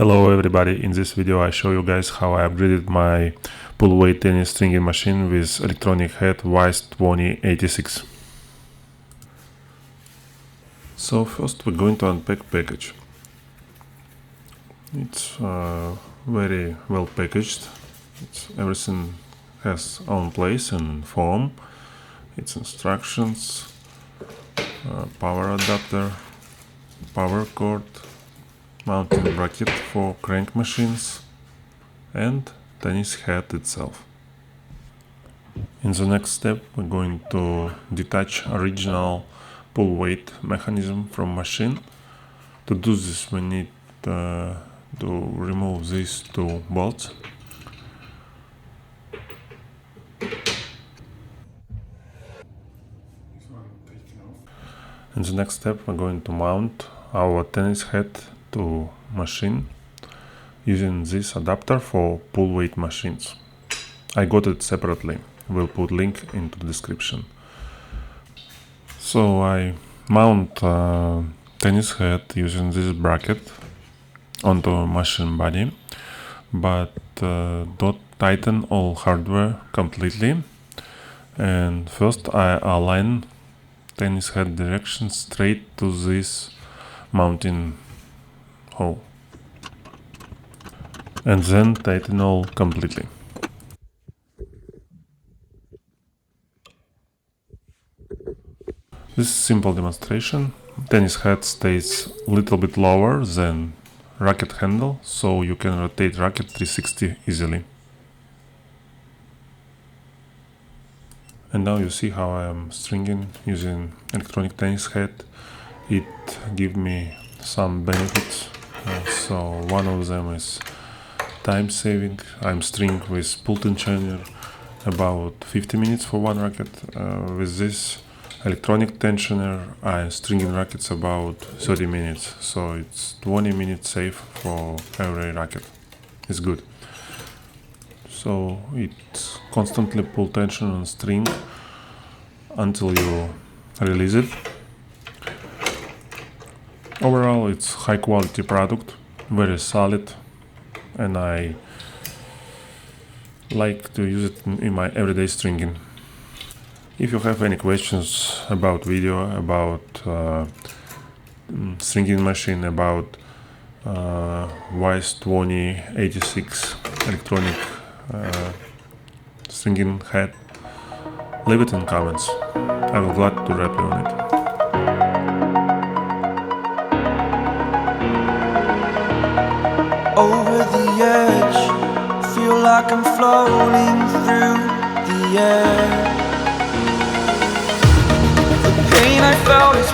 Hello everybody, in this video I show you guys how I upgraded my pull weight tennis stringing machine with electronic head Wise2086. So first we're going to unpack package. It's very well packaged. Everything has own place and form. Its instructions, power adapter, power cord, mounting bracket for crank machines, and tennis head itself. In the next step we're going to detach original pull weight mechanism from machine. To do this we need to remove these two bolts. In the next step we're going to mount our tennis head to machine using this adapter for pull weight machines. I got it separately. We'll put link into the description. So I mount tennis head using this bracket onto machine body, but don't tighten all hardware completely. And first I align tennis head direction straight to this mounting hole, and then tighten all completely. This is simple demonstration. Tennis head stays a little bit lower than racket handle, so you can rotate racket 360 easily. And now you see how I am stringing using electronic tennis head. It gives me some benefits. So one of them is time saving. I'm stringing with pull tensioner about 50 minutes for one racket. With this electronic tensioner I'm stringing rackets about 30 minutes, so it's 20 minutes safe for every racket. It's good. So it's constantly pull tension on string until you release it. Overall it's high quality product, very solid, and I like to use it in my everyday stringing. If you have any questions about video, about stringing machine, about Wise2086 electronic stringing head, leave it in comments. I will glad to reply on it. Over the edge, feel like I'm floating through the air. The pain I felt is